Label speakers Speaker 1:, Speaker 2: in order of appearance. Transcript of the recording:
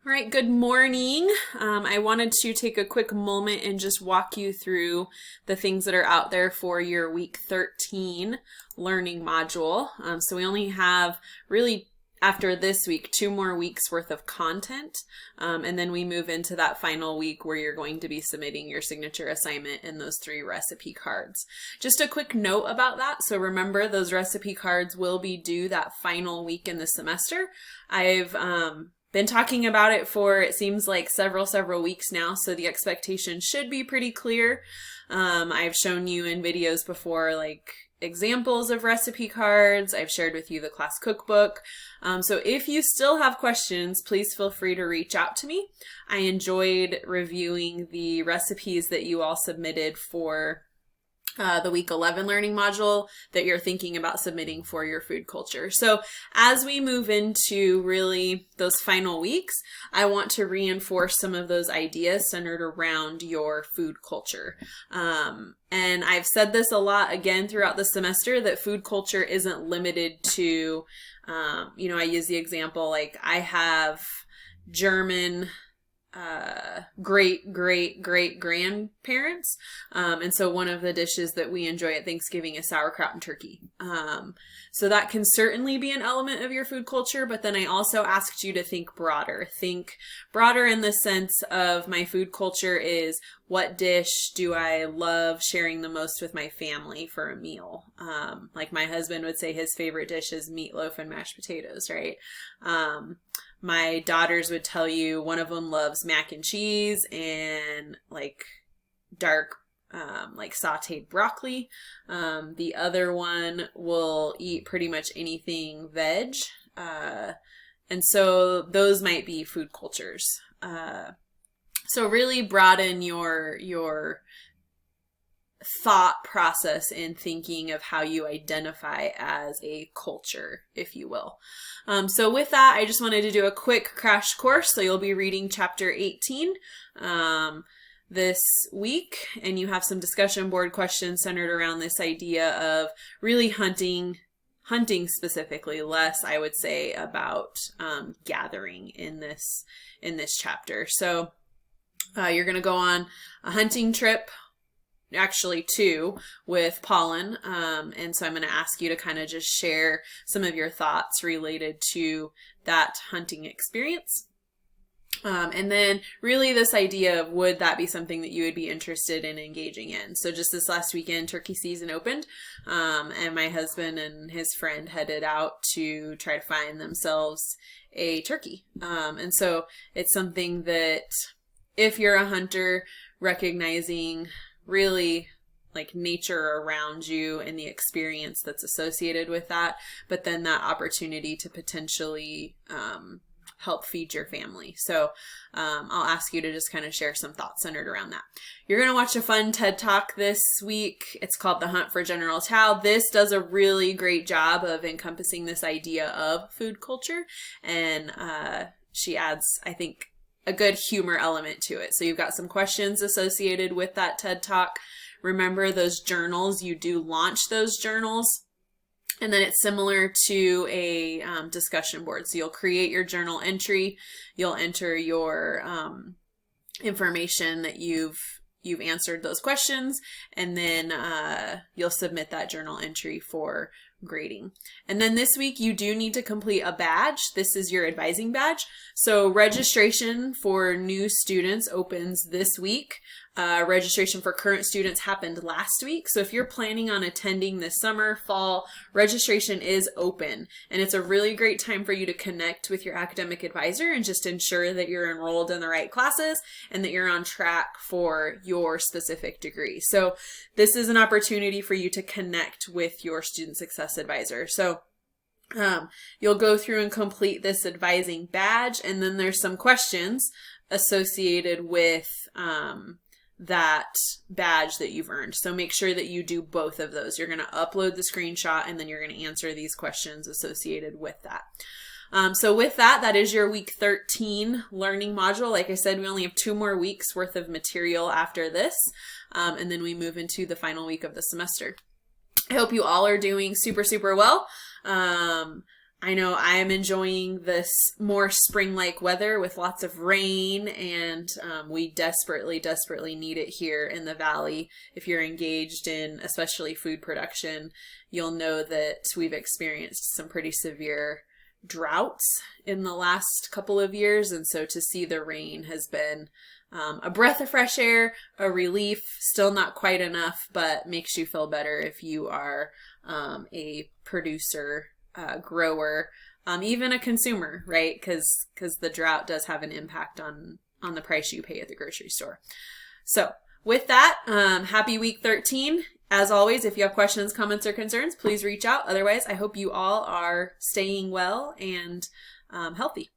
Speaker 1: All right, good morning. I wanted to take a quick moment and just walk you through the things that are out there for your week 13 learning module. So we only have really, after this week, 2 more weeks worth of content. And then we move into that final week where you're going to be submitting your signature assignment and those 3 recipe cards. Just a quick note about that. So remember, those recipe cards will be due that final week in the semester. I've been talking about it for, it seems like several weeks now, so the expectation should be pretty clear. I've shown you in videos before, like examples of recipe cards. I've shared with you the class cookbook. So if you still have questions, please feel free to reach out to me. I enjoyed reviewing the recipes that you all submitted for the week 11 learning module that you're thinking about submitting for your food culture. So as we move into really those final weeks, I want to reinforce some of those ideas centered around your food culture. And I've said this a lot again throughout the semester that food culture isn't limited to, I use the example, like I have German great grandparents. And so one of the dishes that we enjoy at Thanksgiving is sauerkraut and turkey. So that can certainly be an element of your food culture, but then I also asked you to think broader. Think broader in the sense of my food culture is what dish do I love sharing the most with my family for a meal? Like my husband would say his favorite dish is meatloaf and mashed potatoes, right? My daughters would tell you one of them loves mac and cheese and like dark, like sauteed broccoli. The other one will eat pretty much anything veg. And so those might be food cultures. So really broaden your thought process in thinking of how you identify as a culture, if you will. So with that, I just wanted to do a quick crash course. So you'll be reading chapter 18 this week, and you have some discussion board questions centered around this idea of really hunting specifically, less I would say about gathering in this chapter. So you're going to go on a hunting trip, actually 2, with pollen. And so I'm going to ask you to kind of just share some of your thoughts related to that hunting experience. And then really this idea of would that be something that you would be interested in engaging in? So just this last weekend, turkey season opened, and my husband and his friend headed out to try to find themselves a turkey. And so it's something that if you're a hunter, recognizing really like nature around you and the experience that's associated with that, but then that opportunity to potentially help feed your family. So I'll ask you to just kind of share some thoughts centered around that. You're going to watch a fun TED Talk this week. It's called The Hunt for General Tao. This does a really great job of encompassing this idea of food culture, and she adds, I think, a good humor element to it. So you've got some questions associated with that TED Talk. Remember those journals, you do launch those journals. And then it's similar to a discussion board. So you'll create your journal entry. You'll enter your information that you've answered those questions. And then you'll submit that journal entry for grading. And then this week you do need to complete a badge. This is your advising badge. So registration for new students opens this week. Registration for current students happened last week. So if you're planning on attending this summer, fall, registration is open. And it's a really great time for you to connect with your academic advisor and just ensure that you're enrolled in the right classes and that you're on track for your specific degree. So this is an opportunity for you to connect with your student success advisor. So you'll go through and complete this advising badge, and then there's some questions associated with that badge that you've earned. So make sure that you do both of those. You're going to upload the screenshot, and then you're going to answer these questions associated with that. So with that, that is your week 13 learning module. Like I said, we only have 2 more weeks worth of material after this, and then we move into the final week of the semester. I hope you all are doing super well. I know I'm enjoying this more spring-like weather with lots of rain, and we desperately, desperately need it here in the Valley. If you're engaged in especially food production, you'll know that we've experienced some pretty severe droughts in the last couple of years, and so to see the rain has been a breath of fresh air, a relief. Still not quite enough, but makes you feel better if you are a producer, grower, even a consumer, right? Because the drought does have an impact on the price you pay at the grocery store. So with that, happy week 13. As always, if you have questions, comments, or concerns, please reach out. Otherwise, I hope you all are staying well and healthy.